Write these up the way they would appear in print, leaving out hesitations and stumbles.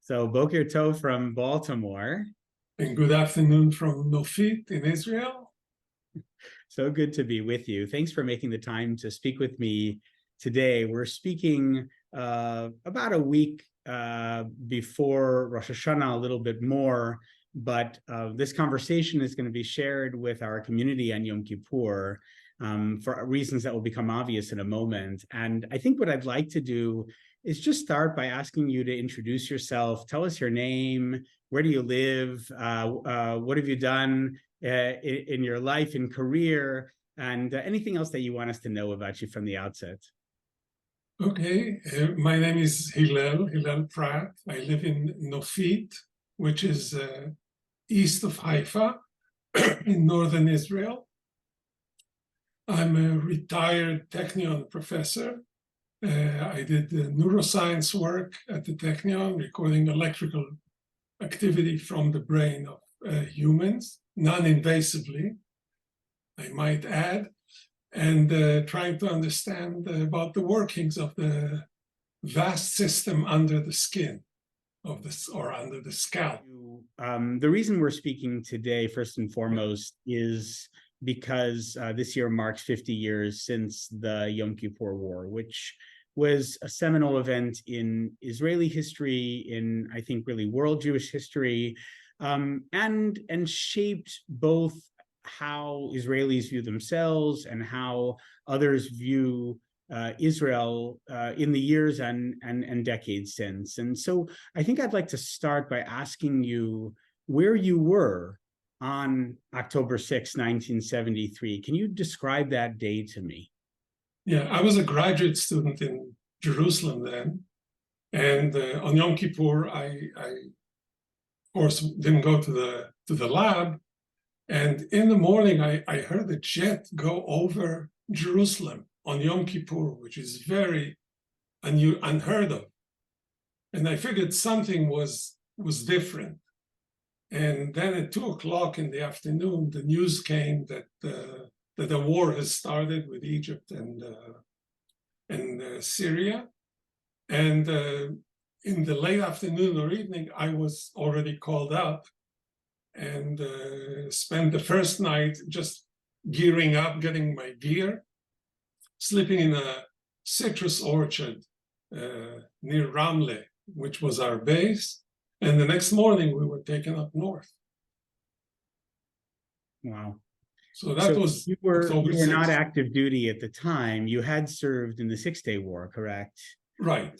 So Boker Tov from Baltimore. And good afternoon from Nofit in Israel. So good to be with you. Thanks for making the time to speak with me today. We're speaking about a week before Rosh Hashanah, a little bit more, but this conversation is going to be shared with our community on Yom Kippur for reasons that will become obvious in a moment. And I think what I'd like to do is just start by asking you to introduce yourself. Tell us your name. Where do you live? What have you done in your life and career? And anything else that you want us to know about you from the outset. Okay, my name is Hillel Pratt. I live in Nofit, which is east of Haifa in northern Israel. I'm a retired Technion professor. I did neuroscience work at the Technion, recording electrical activity from the brain of humans, non-invasively, I might add, and trying to understand about the workings of the vast system under the skin of this, or under the scalp. The reason we're speaking today, first and foremost, is because this year marks 50 years since the Yom Kippur War, which was a seminal event in Israeli history, in, I think, really world Jewish history, and shaped both how Israelis view themselves and how others view Israel in the years and decades since. And so I think I'd like to start by asking you where you were on October 6, 1973. Can you describe that day to me? Yeah, I was a graduate student in Jerusalem then, and on Yom Kippur, I of course didn't go to the lab. And in the morning, I heard a jet go over Jerusalem on Yom Kippur, which is very unheard of. And I figured something was different. And then at 2:00 in the afternoon, the news came that the war has started with Egypt and Syria. And in the late afternoon or evening, I was already called up and spent the first night just gearing up, getting my gear, sleeping in a citrus orchard near Ramle, which was our base. And the next morning, we were taken up north. Wow. So that was you were October 6th. Not active duty at the time. You had served in the Six-Day War, correct? Right.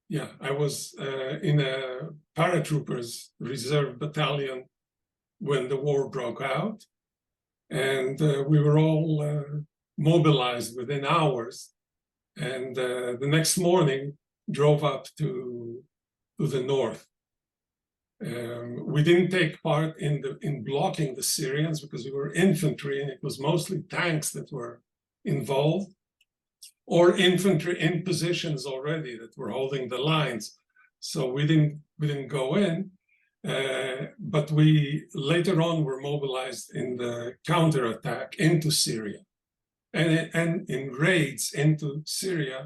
Yeah, I was in a paratroopers reserve battalion when the war broke out. And we were all mobilized within hours. And the next morning, drove up to the north. We didn't take part in blocking the Syrians because we were infantry, and it was mostly tanks that were involved, or infantry in positions already that were holding the lines. So we didn't go in, but we later on were mobilized in the counterattack into Syria, and in raids into Syria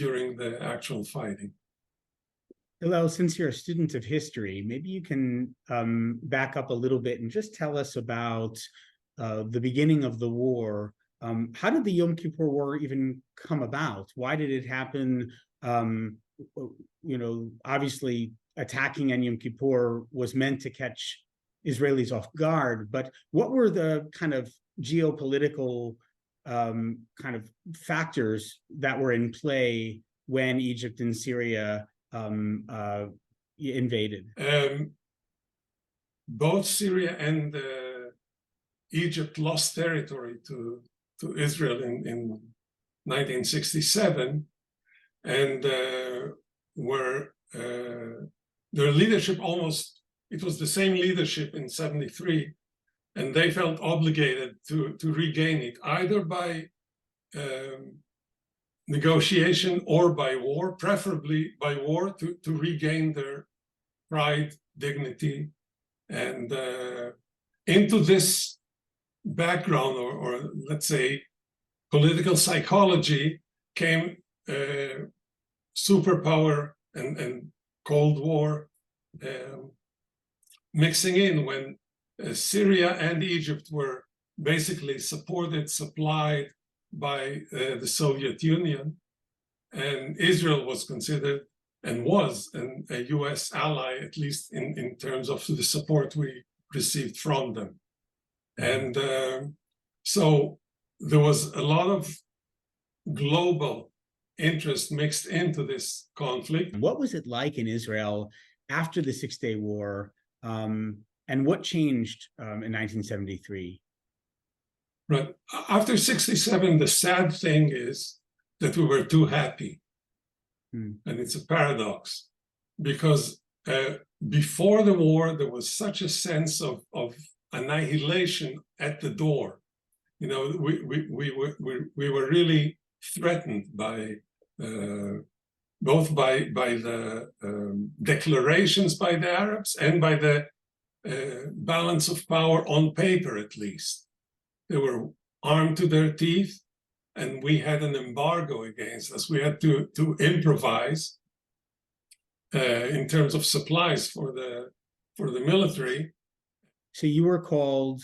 during the actual fighting. Hillel, since you're a student of history, maybe you can back up a little bit and just tell us about the beginning of the war. How did the Yom Kippur War even come about? Why did it happen? Obviously, attacking on Yom Kippur was meant to catch Israelis off guard, but what were the kind of geopolitical kind of factors that were in play when Egypt and Syria invaded? Both Syria and Egypt lost territory to Israel in 1967, and their leadership it was the same leadership in 73, and they felt obligated to regain it, either by negotiation or by war, preferably by war, to regain their pride, dignity. And into this background, or let's say political psychology, came superpower and Cold War mixing in when Syria and Egypt were basically supplied by the Soviet Union, and Israel was considered and was a US ally, at least in terms of the support we received from them. And so there was a lot of global interest mixed into this conflict. What was it like in Israel after the Six-Day War, and what changed in 1973? Right. After 67, the sad thing is that we were too happy. And it's a paradox, because before the war, there was such a sense of annihilation at the door. You know, we were really threatened by both by the declarations by the Arabs and by the balance of power on paper, at least. They were armed to their teeth, and we had an embargo against us. We had to improvise in terms of supplies for the military. So you were called,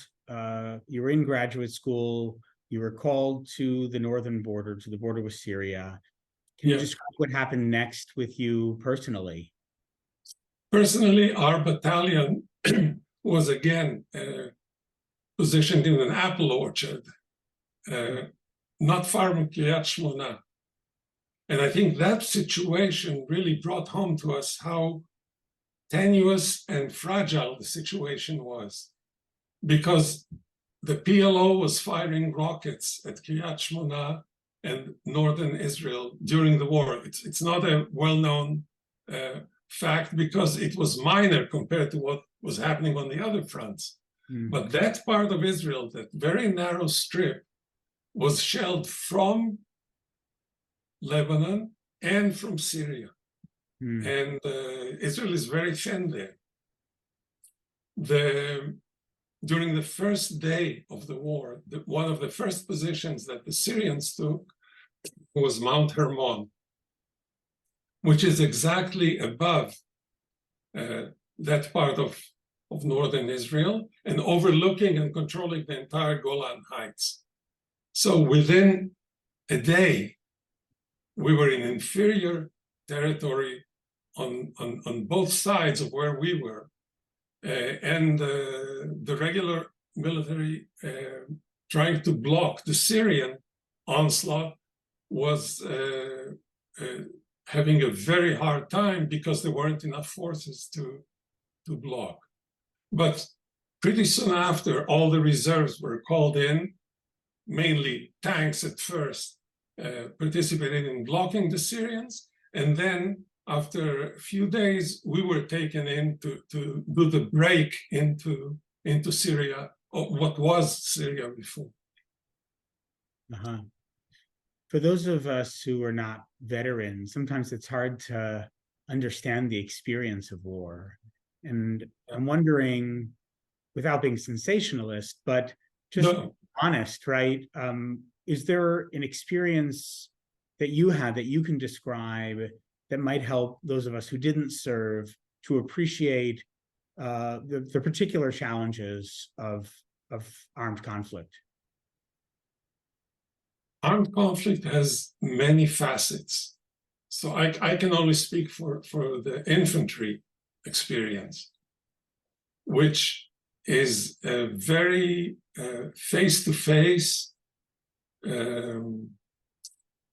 you were in graduate school, you were called to the northern border, to the border with Syria. Can you describe what happened next with you personally? Personally, our battalion was again positioned in an apple orchard, not far from Kiryat Shmona. And I think that situation really brought home to us how tenuous and fragile the situation was, because the PLO was firing rockets at Kiryat Shmona and northern Israel during the war. It's not a well-known fact because it was minor compared to what was happening on the other fronts. But that part of Israel, that very narrow strip, was shelled from Lebanon and from Syria. And Israel is very thin there. During the first day of the war, one of the first positions that the Syrians took was Mount Hermon, which is exactly above that part of northern Israel and overlooking and controlling the entire Golan Heights. So within a day, we were in inferior territory on both sides of where we were. And the regular military trying to block the Syrian onslaught was having a very hard time because there weren't enough forces to block. But pretty soon after, all the reserves were called in, mainly tanks at first, participated in blocking the Syrians. And then after a few days, we were taken in to do the break into Syria, or what was Syria before. For those of us who are not veterans, sometimes it's hard to understand the experience of war. And I'm wondering, without being sensationalist, but just honest, right? Is there an experience that you had that you can describe that might help those of us who didn't serve to appreciate the particular challenges of armed conflict? Armed conflict has many facets. So I can only speak for the infantry experience, which is a very face-to-face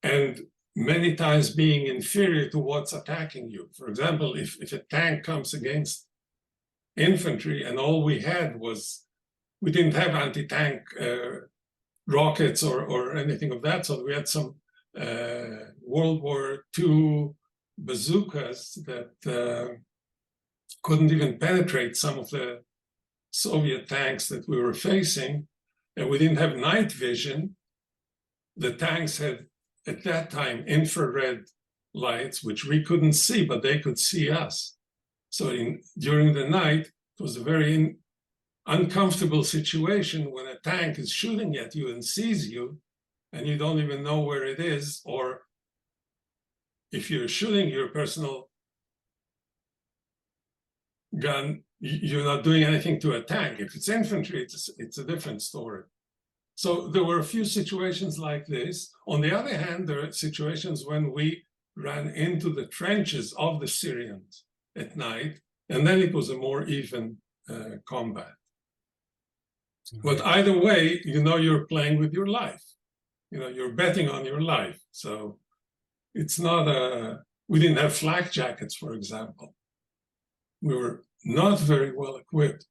and many times being inferior to what's attacking you. For example, if a tank comes against infantry and all we had was, we didn't have anti-tank rockets or anything of that sort. We had some World War II bazookas that couldn't even penetrate some of the Soviet tanks that we were facing. And we didn't have night vision. The tanks had, at that time, infrared lights, which we couldn't see, but they could see us. So during the night, it was a very uncomfortable situation when a tank is shooting at you and sees you, and you don't even know where it is, or if you're shooting your personal gun, you're not doing anything to a tank. If it's infantry, it's a different story. So there were a few situations like this. On the other hand, there are situations when we ran into the trenches of the Syrians at night, and then it was a more even combat. But either way, you're playing with your life. You're betting on your life. So it's not we didn't have flak jackets, for example. We were not very well equipped.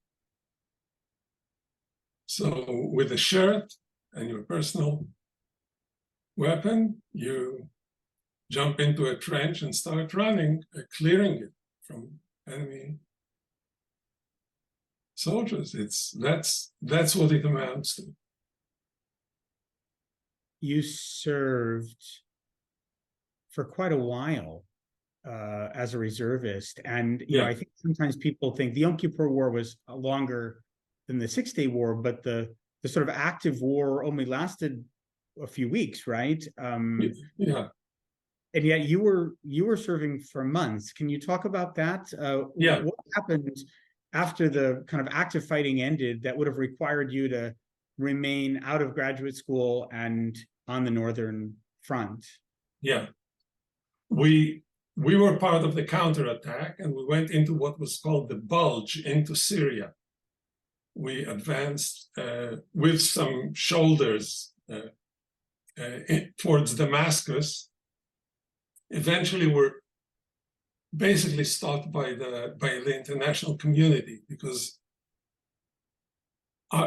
So with a shirt and your personal weapon, you jump into a trench and start running, clearing it from enemy soldiers. That's what it amounts to. You served for quite a while as a reservist, and I think sometimes people think the Yom Kippur War was longer than the 6-Day War, but the sort of active war only lasted a few weeks, right? Yeah. And yet you were serving for months. Can you talk about that? What happened after the kind of active fighting ended that would have required you to remain out of graduate school and on the Northern Front? Yeah. We were part of the counterattack, and we went into what was called the Bulge into Syria. We advanced with some shoulders towards Damascus. Eventually, we're basically stopped by the international community because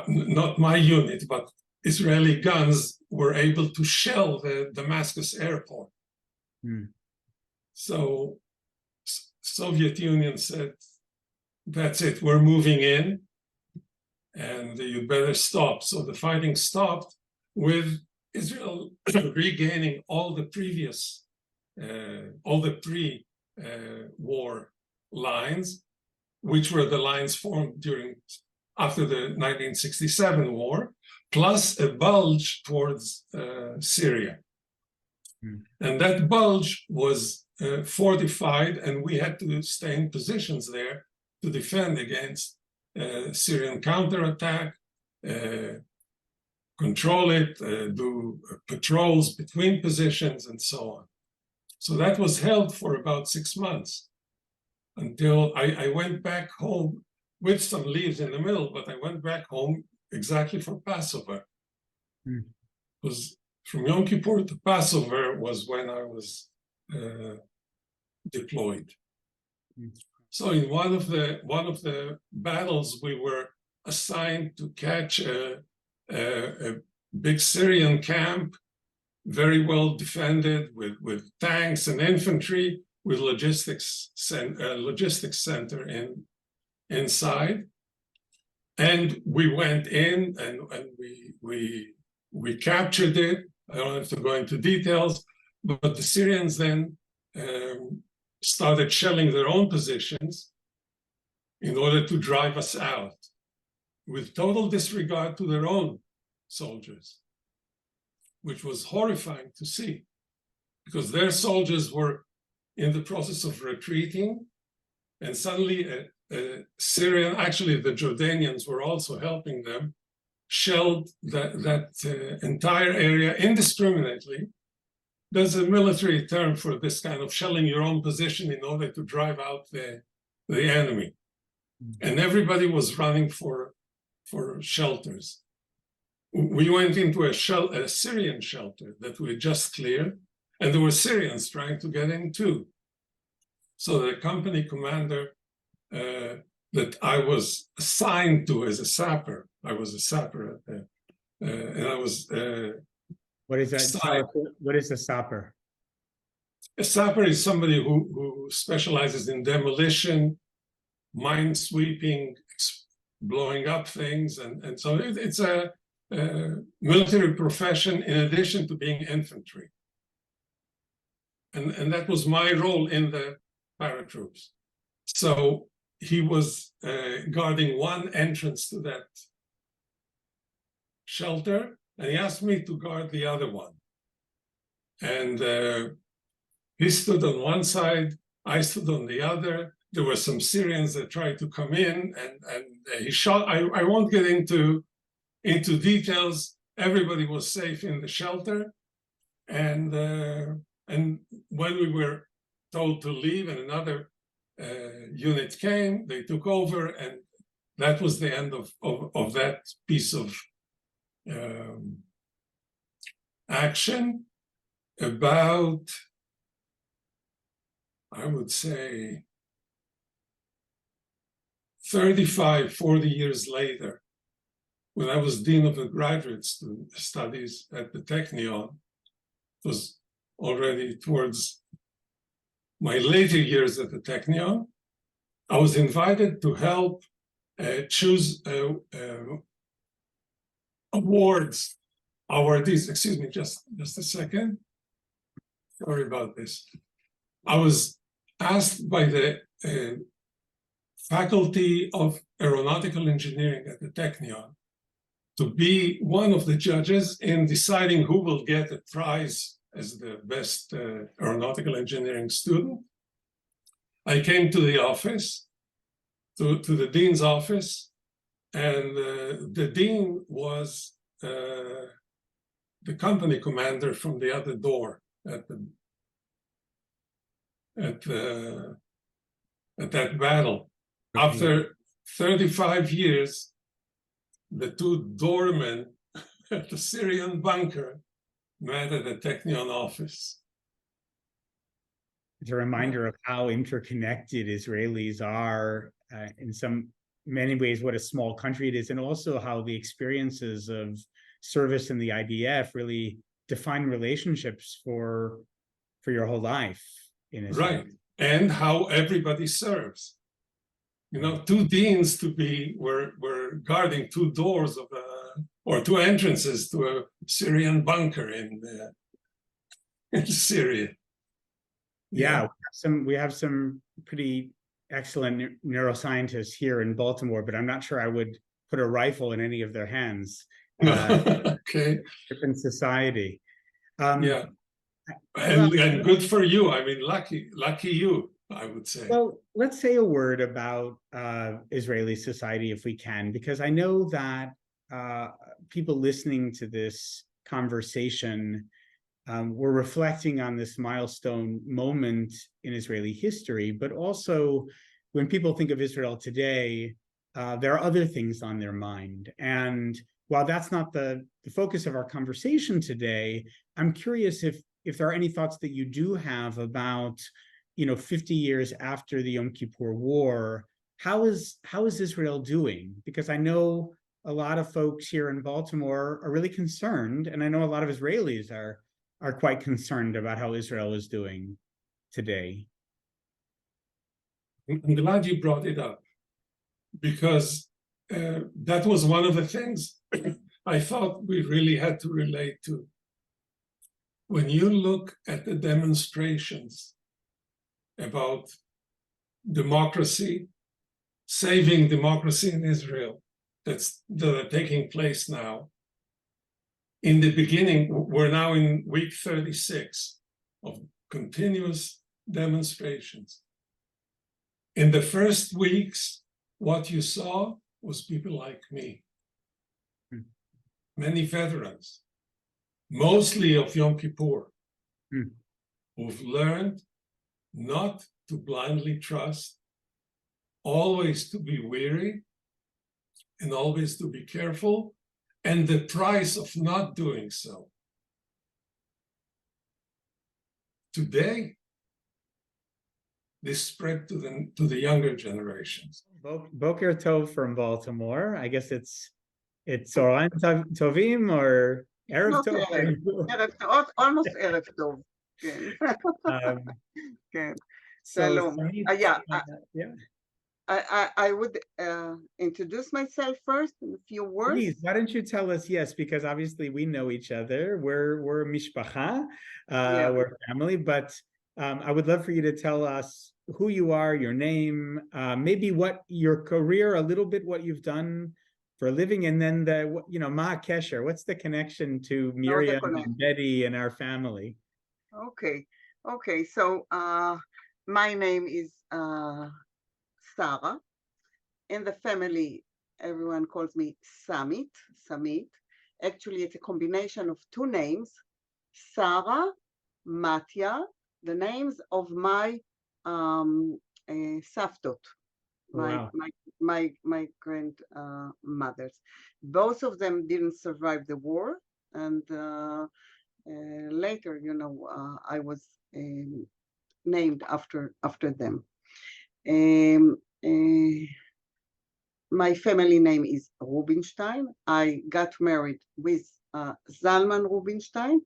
not my unit, but Israeli guns were able to shell the Damascus airport. So Soviet Union said, that's it, we're moving in and you better stop. So the fighting stopped with Israel regaining all the previous, all the pre-war lines, which were the lines formed after the 1967 war, plus a bulge towards Syria. And that bulge was fortified, and we had to stay in positions there to defend against Syrian counterattack, control it, do patrols between positions, and so on. So that was held for about 6 months until I went back home with some leaves in the middle, but I went back home exactly for Passover. Because from Yom Kippur to Passover was when I was deployed. So in one of the battles, we were assigned to catch a big Syrian camp, very well defended with tanks and infantry, with logistics center inside. And we went in and we captured it. I don't have to go into details, but the Syrians then started shelling their own positions in order to drive us out, with total disregard to their own soldiers, which was horrifying to see, because their soldiers were in the process of retreating, and suddenly Syrian, actually the Jordanians were also helping them, shelled that entire area indiscriminately. There's a military term for this kind of shelling your own position in order to drive out the enemy. And everybody was running for shelters. We went into a Syrian shelter that we just cleared, and there were Syrians trying to get in too. So the company commander that I was assigned to as a sapper, I was a sapper at that, and I was what is that? What is a sapper? A sapper is somebody who specializes in demolition, mine sweeping, blowing up things, and so it's a military profession in addition to being infantry. And that was my role in the paratroops. So he was guarding one entrance to that shelter, and he asked me to guard the other one. And he stood on one side, I stood on the other, there were some Syrians that tried to come in, and he shot. I won't get into details. Everybody was safe in the shelter, and when we were told to leave, and another unit came, they took over, and that was the end of that piece of action. About, I would say, 35, 40 years later, when I was dean of the graduate studies at the Technion, it was already towards my later years at the Technion, I was invited to help choose awardees. Excuse me, just a second. Sorry about this. I was asked by the Faculty of Aeronautical Engineering at the Technion to be one of the judges in deciding who will get a prize as the best aeronautical engineering student. I came to the office, to the dean's office, and the dean was the company commander from the other door at that battle. Okay. After 35 years, the two doormen at the Syrian bunker met at the Technion office. It's a reminder of how interconnected Israelis are, in many ways, what a small country it is, and also how the experiences of service in the IDF really define relationships for your whole life in Israel. Right, and how everybody serves. You know, two deans were guarding two doors or two entrances to a Syrian bunker in Syria. Yeah, we have some pretty excellent neuroscientists here in Baltimore, but I'm not sure I would put a rifle in any of their hands. Okay. Different society. Yeah, and good for you. I mean, lucky you, I would say. Well, let's say a word about Israeli society if we can, because I know that people listening to this conversation were reflecting on this milestone moment in Israeli history, but also when people think of Israel today, there are other things on their mind. And while that's not the focus of our conversation today, I'm curious if there are any thoughts that you do have about, 50 years after the Yom Kippur War, how is Israel doing? Because I know a lot of folks here in Baltimore are really concerned, and I know a lot of Israelis are quite concerned about how Israel is doing today. I'm glad you brought it up, because that was one of the things I thought we really had to relate to. When you look at the demonstrations about democracy, saving democracy in Israel that are taking place now, in the beginning, we're now in week 36 of continuous demonstrations. In the first weeks, what you saw was people like me, many veterans, mostly of Yom Kippur, who've learned not to blindly trust, always to be wary, and always to be careful, and the price of not doing so. Today, this spread to the younger generations. Boker Tov from Baltimore. I guess it's Tzoraim Tovim or Erev Tov. Erev Tov, almost Erev Tov. Okay. Shalom. I would introduce myself first in a few words. Please, why don't you tell us? Yes, because obviously we know each other. We're mishpacha, we're family. But I would love for you to tell us who you are, your name, maybe what your career, a little bit what you've done for a living, and then Ma Kesher. What's the connection to Miriam and Betty and our family? Okay. So my name is Sara. In the family, everyone calls me Samit. Actually, it's a combination of two names, Sara, Matya, the names of my Saftot, Wow. my grandmothers. Both of them didn't survive the war, and later, I was named after them. My family name is Rubinstein. I got married with Zalman Rubinstein,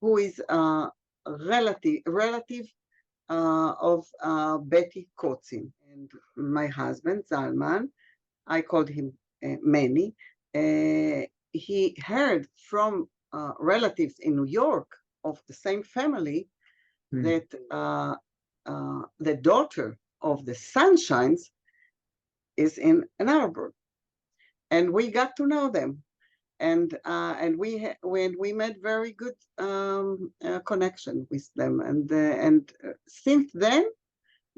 who is a relative of Betty Kotzin. And my husband, Zalman, I called him Manny. He heard from relatives in New York of the same family that the daughter of the Sunshines is in Ann Arbor, and we got to know them, and we made very good connection with them, and since then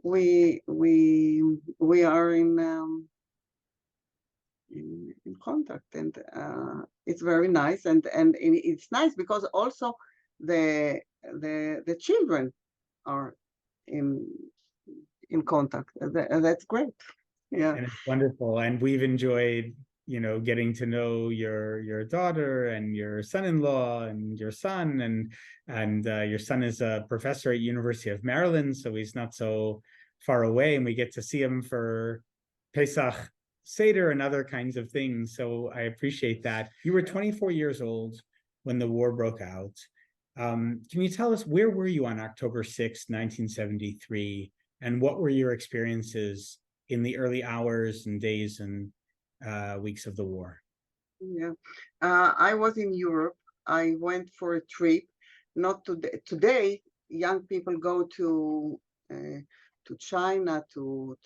we are in contact, and it's very nice, and it's nice because also the children are in contact. That's great. Yeah. And it's wonderful. And we've enjoyed, getting to know your daughter and your son-in-law and your son, and your son is a professor at University of Maryland, so he's not so far away, and we get to see him for Pesach Seder and other kinds of things. So I appreciate that. You were 24 years old when the war broke out. Can you tell us, where were you on October 6, 1973, and what were your experiences in the early hours and days and weeks of the war? Yeah, I was in Europe. I went for a trip. Not today. Young people go to China, to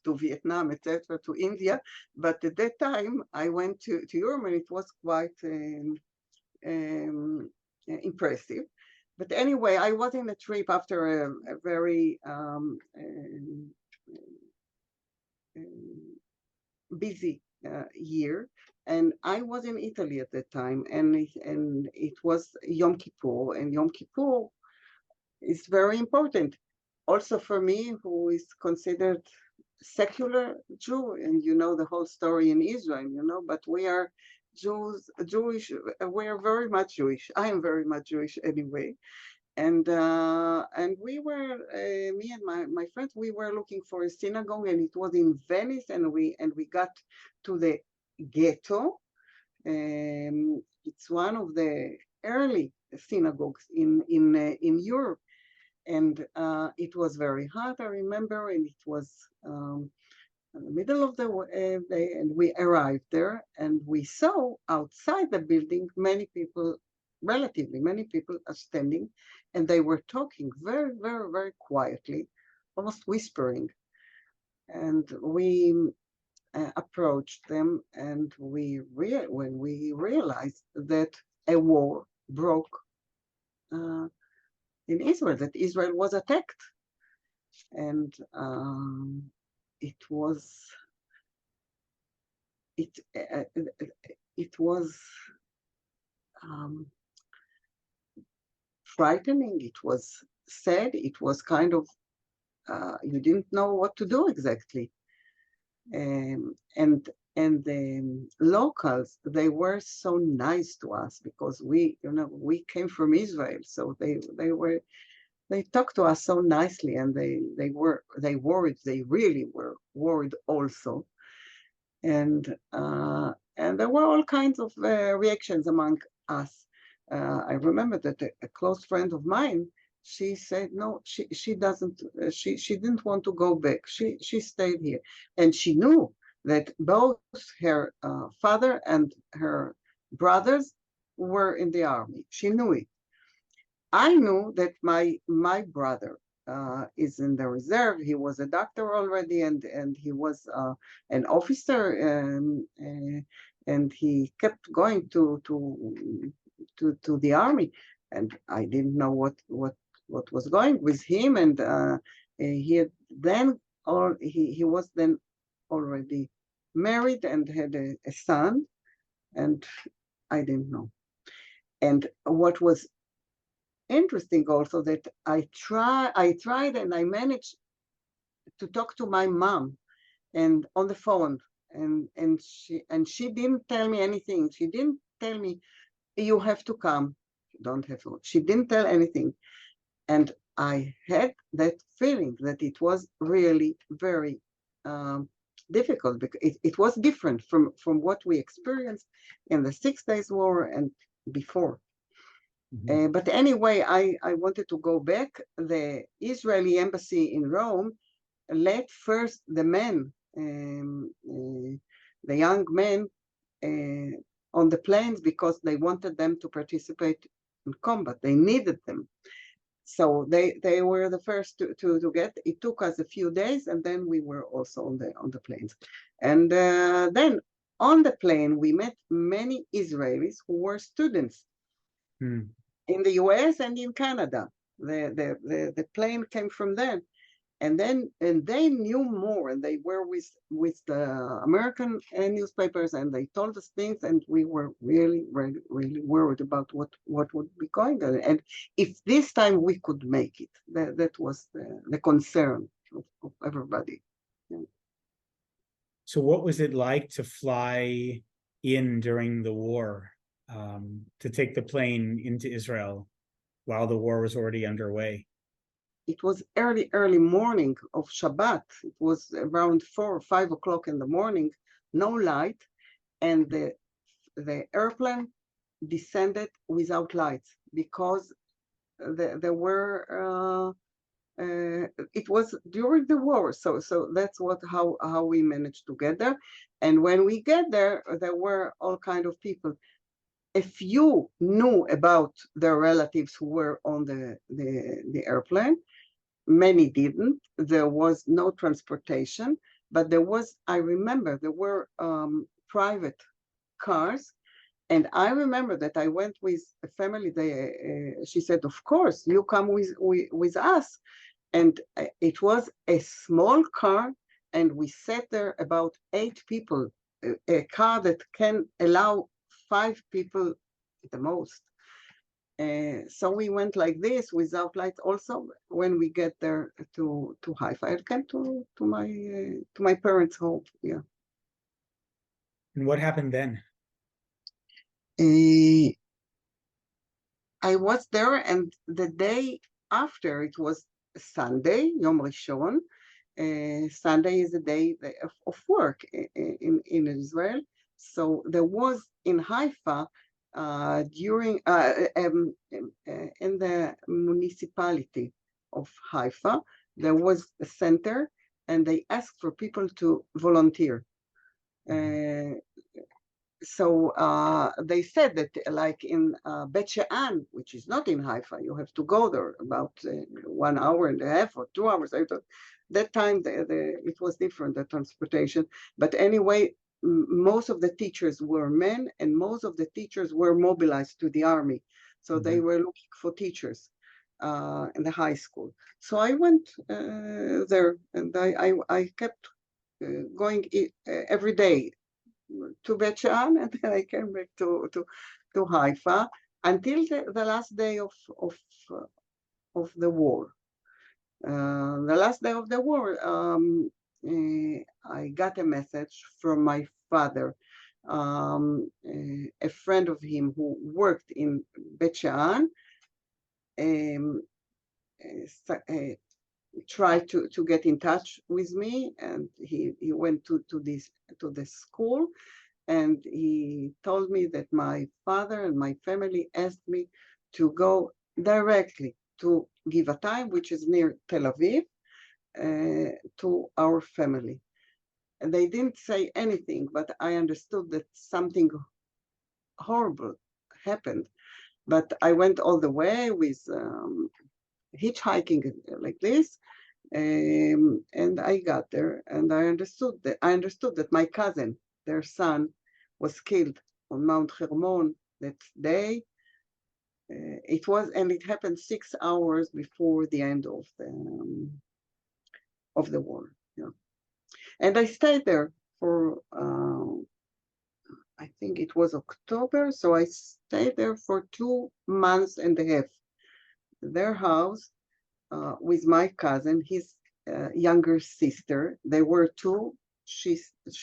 Vietnam, etc., to India. But at that time, I went to Europe, and it was quite impressive. But anyway, I was in a trip after a very busy year, and I was in Italy at that time, and it was Yom Kippur, and Yom Kippur is very important also for me, who is considered secular Jew, and the whole story in Israel, but we are Jewish. We are very much Jewish. I am very much Jewish anyway. And we were, me and my friends, we were looking for a synagogue, and it was in Venice, and we got to the ghetto. It's one of the early synagogues in Europe, and it was very hot, I remember, and it was in the middle of the day, and we arrived there, and we saw outside the building relatively many people are standing, and they were talking very, very, very quietly, almost whispering. And we approached them, and when we realized that a war broke in Israel, that Israel was attacked, and it was frightening. It was sad. It was kind of you didn't know what to do exactly, and the locals, they were so nice to us because we came from Israel, so they talked to us so nicely, and they really were worried also, and there were all kinds of reactions among us. I remember that a close friend of mine, she said no, she didn't want to go back. She stayed here, and she knew that both her father and her brothers were in the army. She knew it. I knew that my brother is in the reserve. He was a doctor already, and he was an officer, and he kept going to the army, and I didn't know what was going with him, and he had then he was then already married and had a son, and I didn't know. And what was interesting also that I tried and I managed to talk to my mom and on the phone, and she didn't tell me anything. She didn't tell me you have to come. You don't have to. She didn't tell anything. And I had that feeling that it was really very difficult, because it was different from what we experienced in the 6 Days War and before. But anyway, I wanted to go back. The Israeli embassy in Rome let first the men, the young men, on the planes, because they wanted them to participate in combat. They needed them. So they were the first to get. It took us a few days, and then we were also on the planes. And then on the plane, we met many Israelis who were students in the US and in Canada. The plane came from them. And they knew more, and they were with the American newspapers, and they told us things, and we were really, really, really worried about what would be going on. And if this time we could make it, that was the concern of everybody. Yeah. So what was it like to fly in during the war, to take the plane into Israel while the war was already underway? It was early morning of Shabbat. It was around 4 or 5 o'clock in the morning, no light, and the airplane descended without lights, because there were it was during the war, so that's how we managed to get there. And when we get there, there were all kind of people. A few knew about their relatives who were on the airplane. Many didn't. There was no transportation, but I remember there were private cars. And I remember that I went with a family. She said, of course, you come with us. And it was a small car, and we sat there about 8 people, a car that can allow 5 people at the most. So we went like this without lights. Also, when we get there to Haifa, I came to my parents' home. Yeah. And what happened then? I was there, and the day after, it was Sunday, Yom Rishon. Sunday is a day of work in Israel. So there was in Haifa, in the municipality of Haifa, there was a center, and they asked for people to volunteer. So they said that, like in Bet She'an, which is not in Haifa, you have to go there about 1 hour and a half or 2 hours. I thought that time it was different, the transportation. But anyway, most of the teachers were men, and most of the teachers were mobilized to the army. So they were looking for teachers in the high school. So I went there, and I kept going every day to Bet She'an, and then I came back to Haifa until the last day of the war. The last day of the war, I got a message from my father, a friend of him who worked in Bet She'an, tried to get in touch with me, and he went to the school, and he told me that my father and my family asked me to go directly to Givatayim, which is near Tel Aviv, to our family. And they didn't say anything, but I understood that something horrible happened. But I went all the way with hitchhiking like this, and I got there, and I understood that my cousin, their son, was killed on Mount Hermon that day. It happened 6 hours before the end of the war. Yeah. And I stayed there for, I think it was October, so I stayed there for 2 months and a half. Their house with my cousin, his younger sister. They were two. She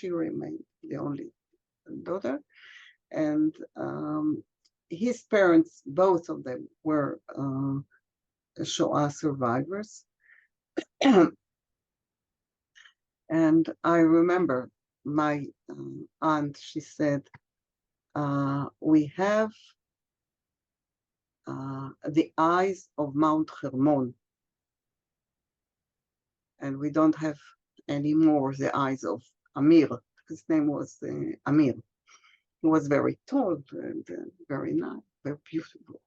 remained the only daughter, and his parents, both of them, were Shoah survivors. And I remember my aunt, she said, we have the eyes of Mount Hermon, and we don't have anymore the eyes of Amir. His name was Amir. He was very tall and very nice, very beautiful,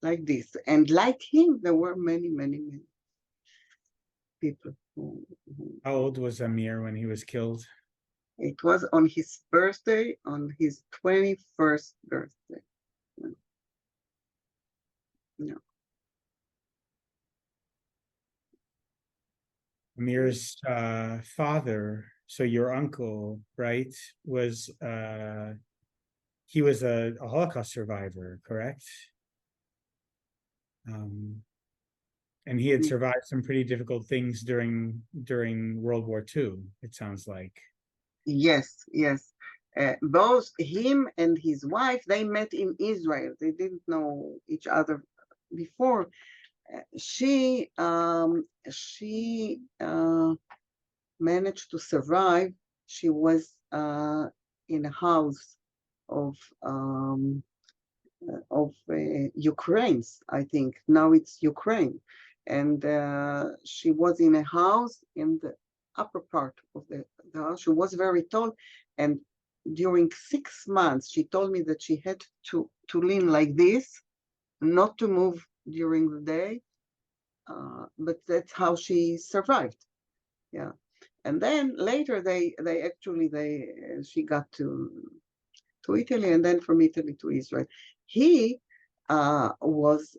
like this. And like him, there were many, many, many people who How old was Amir when he was killed? it was on his birthday, on his 21st birthday. Yeah. Amir's father, so your uncle, right, was he was a Holocaust survivor, correct? And he had survived some pretty difficult things during World War II, it sounds like. Yes, yes. Both him and his wife, they met in Israel. They didn't know each other before. She managed to survive. She was in a house of Ukraine's, I think. Now it's Ukraine. And she was in a house in the upper part of the house. She was very tall. And during 6 months, she told me that she had to lean like this, not to move during the day. But that's how she survived. Yeah. And then later she got to Italy, and then from Italy to Israel. He was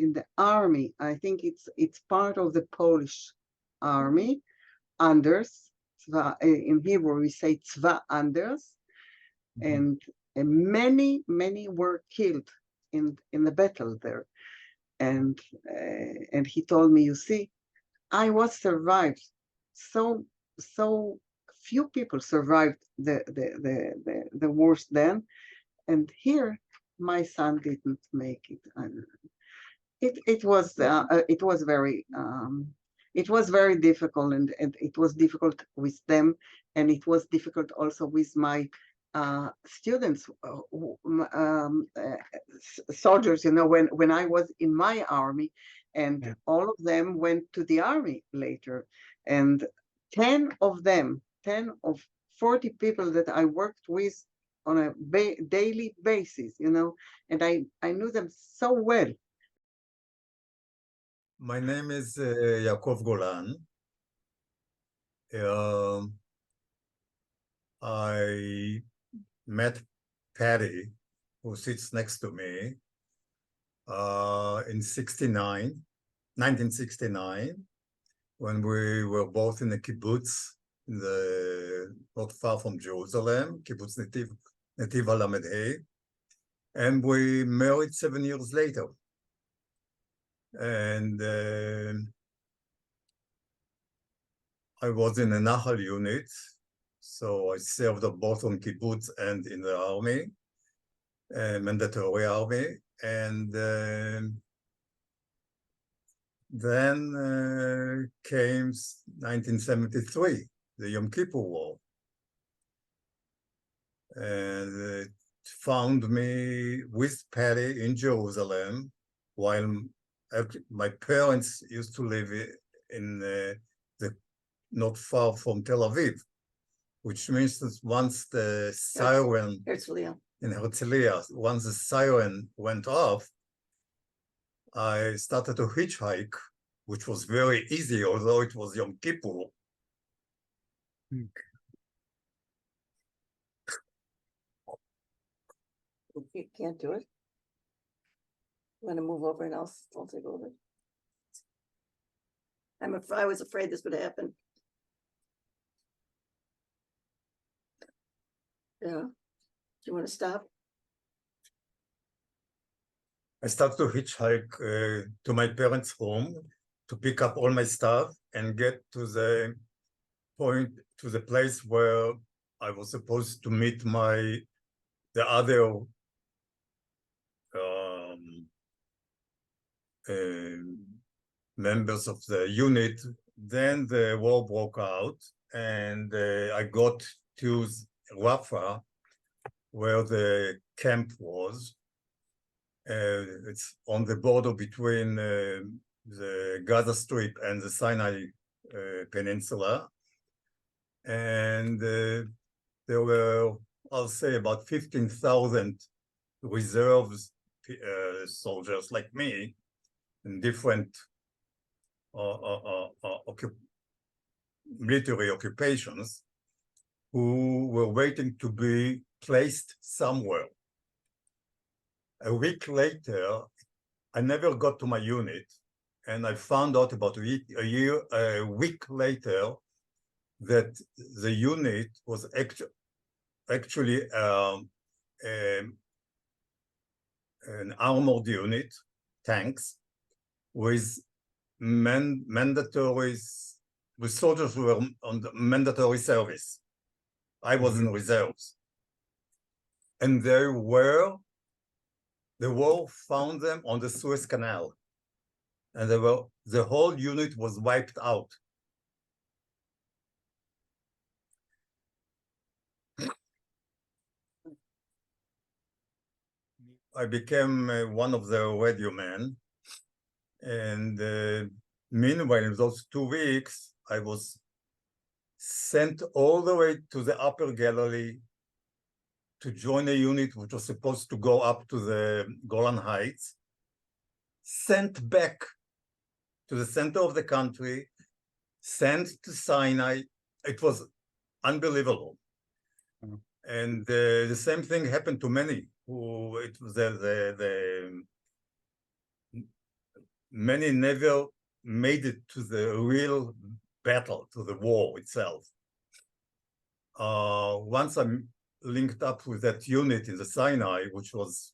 in the army. I think it's part of the Polish army, Anders. In Hebrew we say Tzva Anders, and many were killed in the battle there. And he told me, you see, I was survived. So few people survived the worst then, and here my son didn't make it. It was very difficult, and it was difficult with them, and it was difficult also with my students, soldiers. You know, when I was in my army, and all of them went to the army later, and 10 of 40 people that I worked with on a daily basis, you know, and I knew them so well. My name is Yaakov Golan. I met Patti, who sits next to me, in 1969, when we were both in a kibbutz not far from Jerusalem, kibbutz Netiv Halamed Hey, and we married 7 years later. And I was in a Nahal unit, so I served both on kibbutz and in the army, mandatory army. And then came 1973, the Yom Kippur War. And it found me with Patti in Jerusalem, while my parents used to live in not far from Tel Aviv, which means that once the siren in Herzliya, once the siren went off, I started to hitchhike, which was very easy, although it was Yom Kippur. You can't do it. You want to move over and I'll take over. I was afraid this would happen. Yeah. Do you want to stop? I started to hitchhike to my parents' home to pick up all my stuff and get to the place where I was supposed to meet the other members of the unit. Then the war broke out, and I got to Rafah, where the camp was. It's on the border between the Gaza Strip and the Sinai Peninsula. And there were, I'll say, about 15,000 reserves soldiers like me in different military occupations who were waiting to be placed somewhere. A week later, I never got to my unit, and I found out about a week later that the unit was actually an armored unit, tanks, with soldiers who were on the mandatory service. I was in reserves. And the war found them on the Suez Canal. And the whole unit was wiped out. I became one of the radio men. And meanwhile, in those 2 weeks, I was sent all the way to the Upper Galilee to join a unit which was supposed to go up to the Golan Heights, sent back to the center of the country, sent to Sinai. It was unbelievable. Mm-hmm. And the same thing happened to many who it was many never made it to the real battle, to the war itself. Once I'm linked up with that unit in the Sinai, which was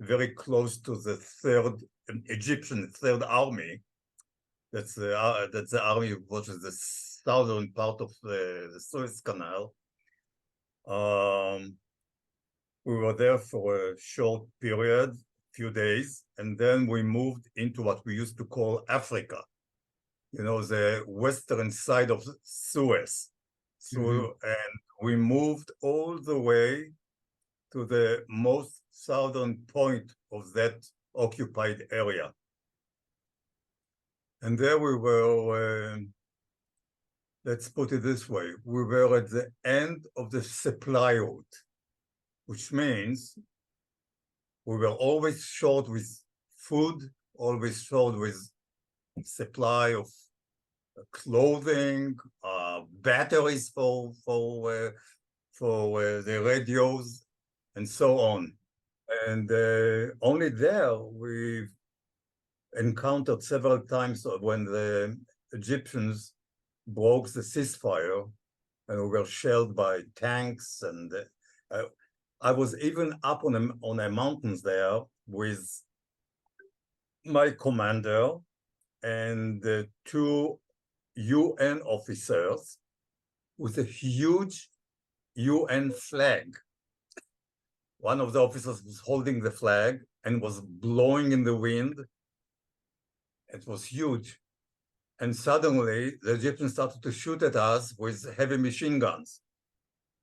very close to the Egyptian Third Army. That's the army which is the southern part of the Suez Canal. We were there for a short period, few days, and then we moved into what we used to call Africa. You know, the western side of Suez. And we moved all the way to the most southern point of that occupied area. And there we were, let's put it this way, we were at the end of the supply route, which means we were always short with food, always short with supply of clothing, batteries for the radios, and so on. And only there we encountered several times when the Egyptians broke the ceasefire and we were shelled by tanks. And I was even up on a mountains there with my commander and the 2 UN officers with a huge UN flag. One of the officers was holding the flag and was blowing in the wind. It was huge. And suddenly the Egyptians started to shoot at us with heavy machine guns.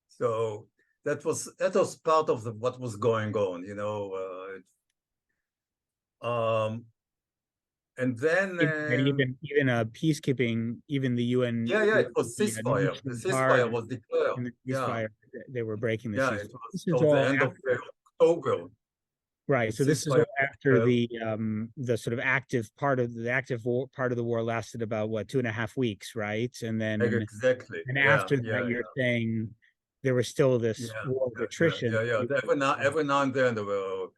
So that was part of what was going on, you know. And then and even peacekeeping, even the UN. It was ceasefire. The ceasefire was declared. In the ceasefire, they were breaking the ceasefire. It was the end of October. Right. So this is all after the sort of active part of the war lasted about 2.5 weeks, right? And then exactly. And after that, you're saying there was still this war of attrition. Every now and then there were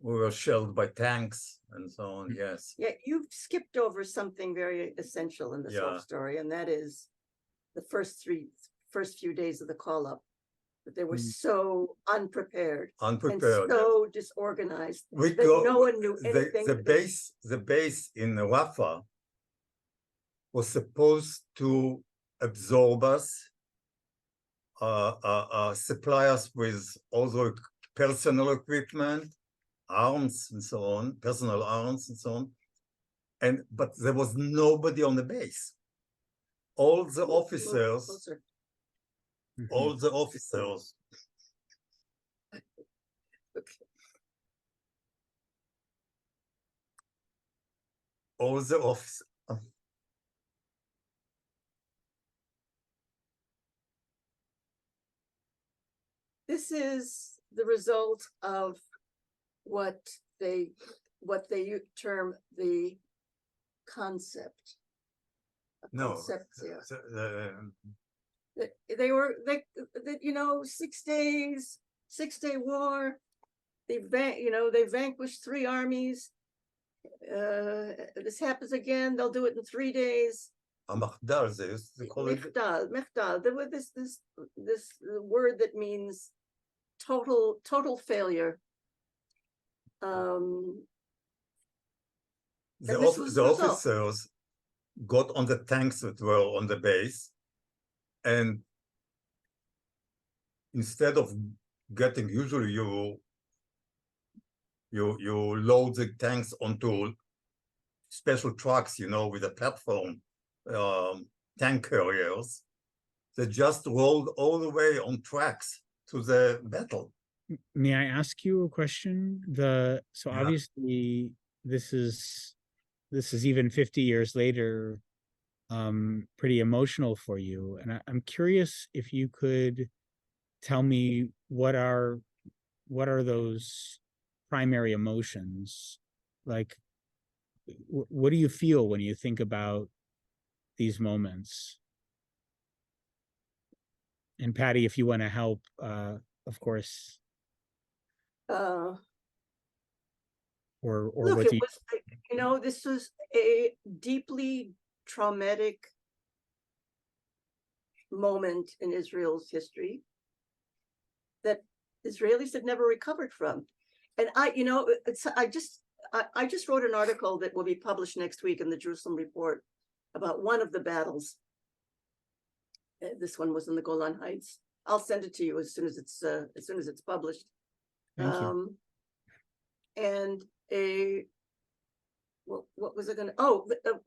we were shelled by tanks and so on. Yes. Yeah, you've skipped over something very essential in this whole Yeah. story, and that is the first few days of the call up. That they were so unprepared and Unprepared. so disorganized We that go. no one knew anything. The base in Rafah was supposed to absorb us, supply us with all the personal equipment, arms and so on, personal arms and so on. But there was nobody on the base. All the officers, Closer. all the officers Okay. all the officers. This is the result of what they term the concept. No, Conceptia. They 6 day war. They vanquished 3 armies. This happens again. They'll do it in 3 days. Amahdal, they used to call it. Mechdal. There was this word that means total failure. The this was the result. officers got on the tanks that were on the base, and instead of getting, usually you load the tanks onto special trucks, with a platform, tank carriers. They just rolled all the way on tracks to the battle. May I ask you a question? So Yeah. obviously this is even 50 years later, pretty emotional for you. And I'm curious if you could tell me what are those primary emotions? Like, what do you feel when you think about these moments? And Patti, if you want to help, of course. Or Look, what it do you? was, this was a deeply traumatic moment in Israel's history that Israelis had never recovered from. And I just wrote an article that will be published next week in the Jerusalem Report about one of the battles. This one was in the Golan Heights. I'll send it to you as soon as it's published. Thank you. And what was I going to?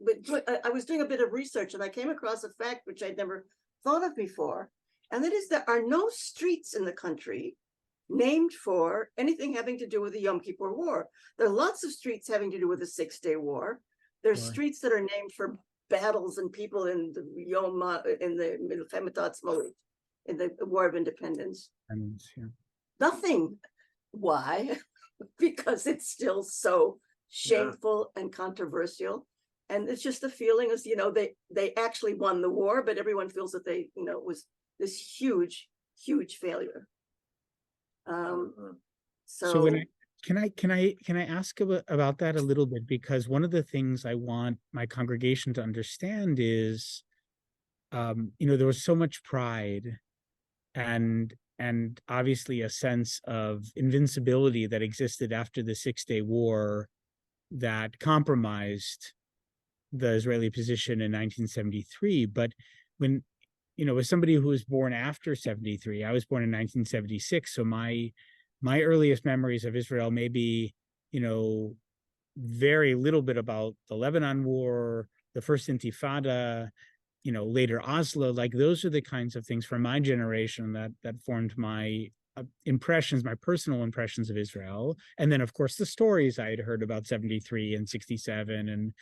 But I was doing a bit of research and I came across a fact which I'd never thought of before, and that is there are no streets in the country named for anything having to do with the Yom Kippur War. There are lots of streets having to do with the 6-day war. There's Sure. streets that are named for battles and people in the Milchemet Ha'atzmaut, in the War of Independence. Yeah. Nothing. Why? Because it's still so shameful and controversial. And it's just the feeling is, they actually won the war, but everyone feels that it was this huge, huge failure. So when can I ask about that a little bit? Because one of the things I want my congregation to understand is, there was so much pride and obviously a sense of invincibility that existed after the 6-day war that compromised the Israeli position in 1973. But when, as somebody who was born after 73, I was born in 1976. So my earliest memories of Israel may be, very little bit about the Lebanon War, the first Intifada, later Oslo. Like, those are the kinds of things from my generation that formed my impressions, my personal impressions of Israel. And then, of course, the stories I had heard about 73 and 67 and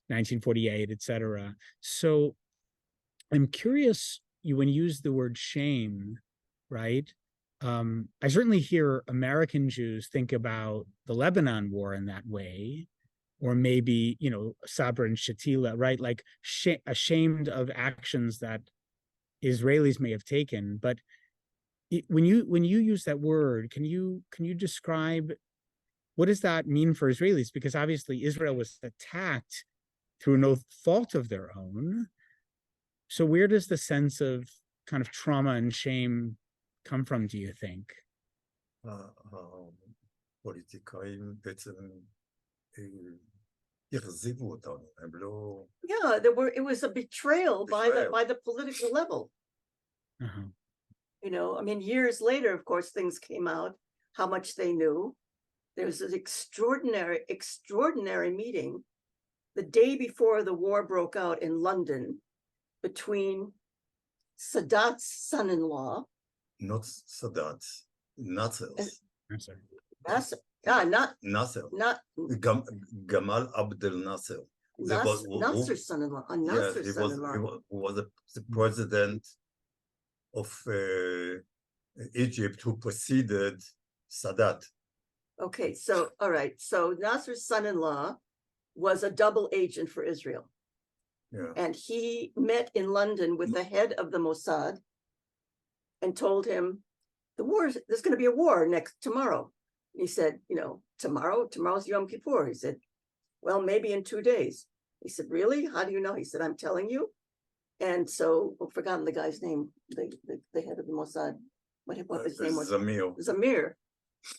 1948, etc. So I'm curious, when you use the word shame, right? I certainly hear American Jews think about the Lebanon War in that way, or maybe, Sabra and Shatila, right? Like ashamed of actions that Israelis may have taken. But when you use that word, can you describe what does that mean for Israelis? Because obviously Israel was attacked through no fault of their own. So where does the sense of kind of trauma and shame come from, do you think? פוליטיקאים בעצם החזיבו אותנו, הם לא... Yeah, it was a betrayal by the political level. Uh-huh. You know, I mean, years later, of course, things came out, how much they knew. There was an extraordinary meeting the day before the war broke out in London between Sadat's son-in-law. Not Sadat, Nasser's. Nasser. Nasser, Nasser. not Gamal Abdel Nasser. Nasser's son-in-law. Nasser's he son-in-law. was the president of Egypt who preceded Sadat. Okay, so all right. So Nasser's son-in-law was a double agent for Israel. Yeah. And he met in London with the head of the Mossad and told him, there's going to be a war tomorrow. He said, you know, tomorrow's Yom Kippur. He said, well, maybe in 2 days. He said, really? How do you know? He said, I'm telling you. And so I've forgotten the guy's name, the head of the Mossad. What his name was? Zamir.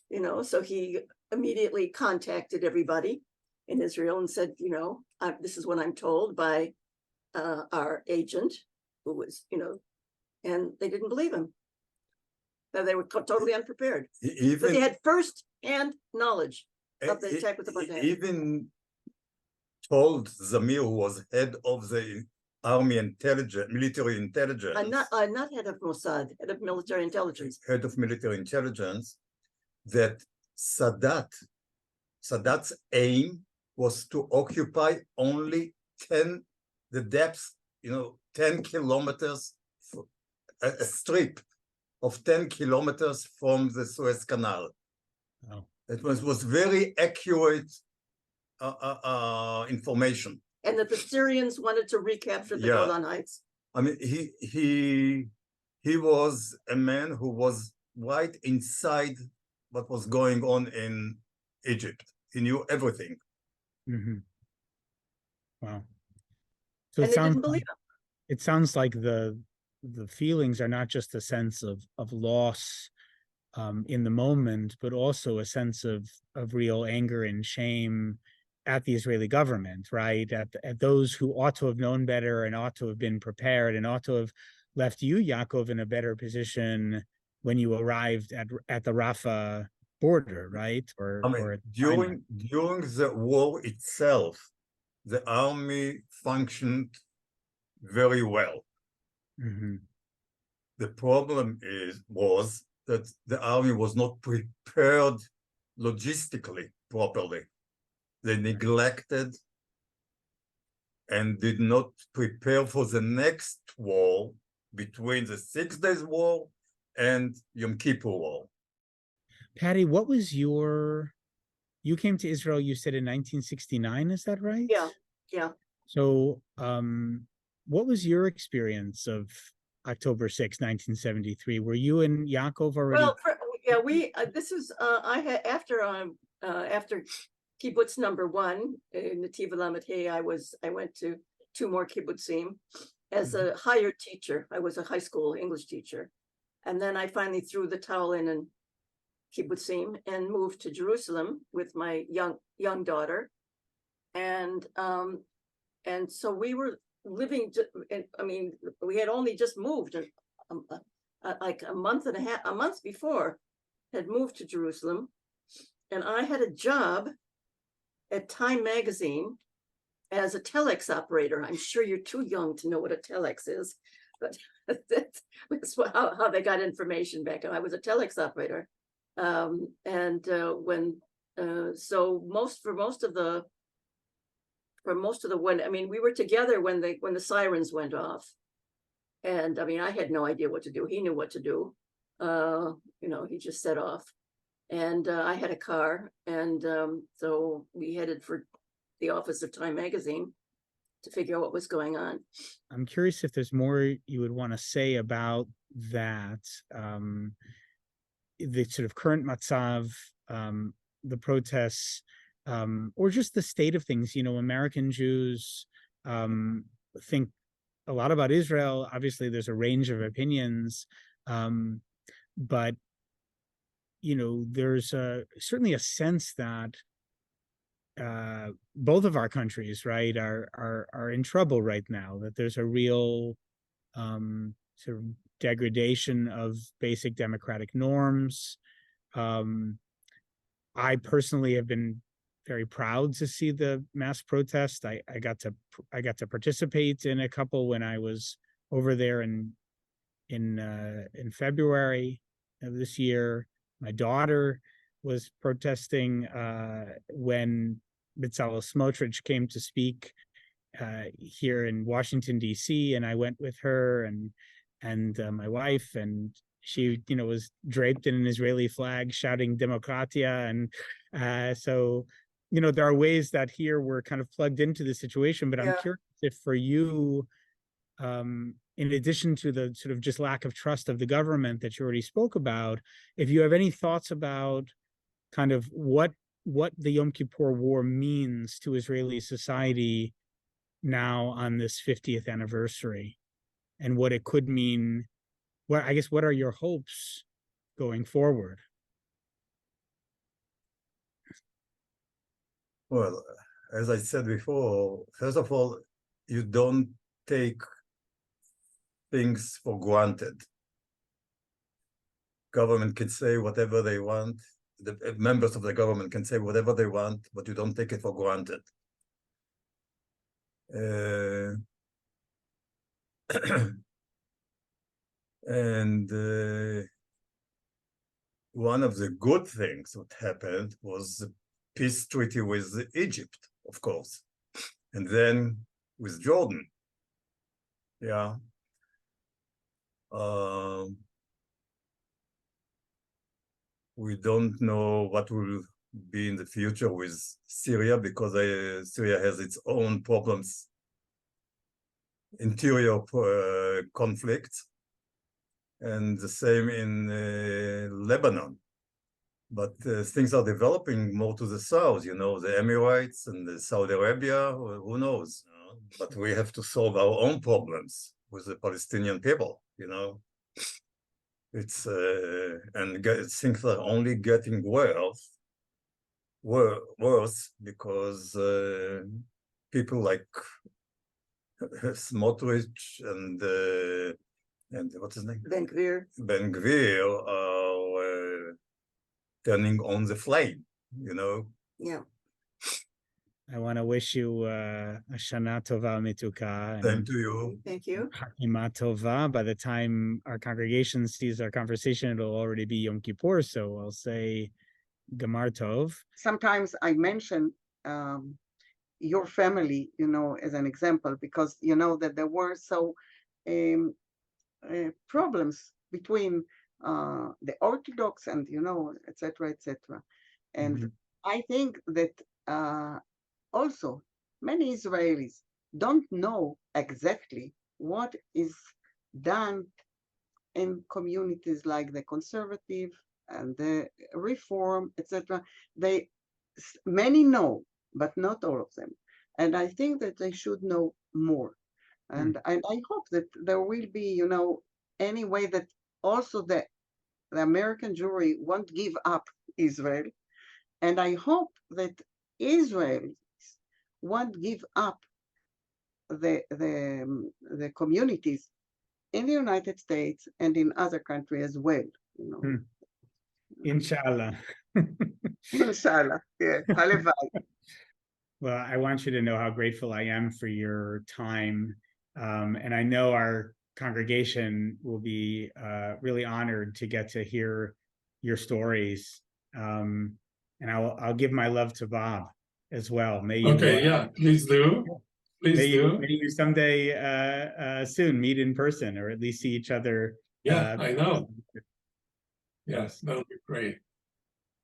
You know, so he immediately contacted everybody in Israel and said, you know, this is what I'm told by our agent, who was, you know, and they didn't believe him. They were totally unprepared. But they had first-hand knowledge of the attack with the Battalion. Even told Zamir, who was head of the army intelligence, military intelligence. Not head of Mossad, head of military intelligence. Head of military intelligence, that Sadat's aim was to occupy only the depth, you know, 10 kilometers, a strip of 10 kilometers from the Suez Canal. Oh. It was very accurate information. And that the Syrians wanted to recapture the Golan Heights. I mean, he was a man who was right inside what was going on in Egypt. He knew everything. Mm-hmm. Wow. So And they didn't believe him. It sounds like the feelings are not just a sense of loss in the moment, but also a sense of real anger and shame at the Israeli government, right? At those who ought to have known better and ought to have been prepared and ought to have left you, Yaakov, in a better position when you arrived at the Rafah border, right? During the war itself, the army functioned very well. Mm-hmm. The problem was that the army was not prepared logistically properly. They neglected and did not prepare for the next war between the 6 Days War and Yom Kippur War. Patti, what was you came to Israel, you said in 1969, is that right? Yeah. So what was your experience of October 6, 1973? Were you and Yaakov already? Well, this is, I had, after kibbutz number 1 in Netiv Lamed Hey, I went to 2 more kibbutzim as a hired teacher. I was a high school English teacher. And then I finally threw the towel in and kibbutzim and moved to Jerusalem with my young daughter. And so we were living, I mean, we had only just moved like a month before, had moved to Jerusalem. And I had a job at Time magazine as a telex operator. I'm sure you're too young to know what a telex is, but that's how they got information back. I was a telex operator. So I mean, we were together when the sirens went off. And I mean, I had no idea what to do. He knew what to do. You know, he just set off. And I had a car, and so we headed for the office of Time magazine to figure out what was going on. I'm curious if there's more you would want to say about that, the sort of current matzav the protests, or just the state of things. American Jews think a lot about Israel. Obviously, there's a range of opinions, but there's certainly a sense that both of our countries, right, are in trouble right now. That there's a real sort of degradation of basic democratic norms. I personally have been very proud to see the mass protest. I got to participate in a couple when I was over there in February of this year. My daughter was protesting when Bezalel Smotrich came to speak here in Washington, D.C., and I went with her and my wife, and she, was draped in an Israeli flag, shouting "Demokratia," and so, there are ways that here we're kind of plugged into the situation. But I'm curious if for you, in addition to the sort of just lack of trust of the government that you already spoke about, if you have any thoughts about kind of what the Yom Kippur War means to Israeli society now on this 50th anniversary, and what it could mean. What are your hopes going forward? Well, as I said before, first of all, you don't take things for granted. Government can say whatever they want. The members of the government can say whatever they want, but you don't take it for granted. And one of the good things that happened was the peace treaty with Egypt, of course, and then with Jordan. Yeah. We don't know what will be in the future with Syria, because Syria has its own problems, interior conflicts, and the same in Lebanon. But things are developing more to the south, the Emirates and the Saudi Arabia, who knows? But we have to solve our own problems with the Palestinian people, It's and things are only getting worse because people like Smotrich and what's his name? Ben Gvir. Ben Gvir are turning on the flame, Yeah. I want to wish you a Shana Tova Mituka. Same to you. Thank you. Hakima Tova. By the time our congregation sees our conversation, it'll already be Yom Kippur, so I'll say Gamar Tov. Sometimes I mention your family, as an example, because that there were so problems between the Orthodox and et cetera, and I think that also many Israelis don't know exactly what is done in communities like the conservative and the reform, etc. Many know, but not all of them. And I think that they should know more. And I hope that there will be, any way that also the American Jewry won't give up Israel. And I hope that Israel won't give up the communities in the United States and in other countries as well. Inshallah. Inshallah. Yeah. Halevai. Well, I want you to know how grateful I am for your time. And I know our congregation will be really honored to get to hear your stories. And I'll give my love to Bob as well. May you, please do. Please do. May you someday soon meet in person, or at least see each other. Yeah, I know. Yes, that'll be great.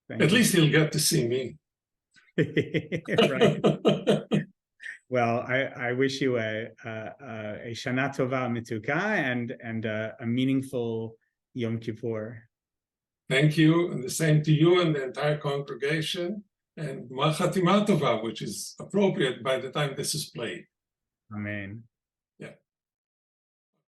At least he'll get to see me. Right. Well, I wish you a Shana Tova Mituka and a meaningful Yom Kippur. Thank you, and the same to you and the entire congregation. And Gmar Chatima Tova, which is appropriate by the time this is played. Amen.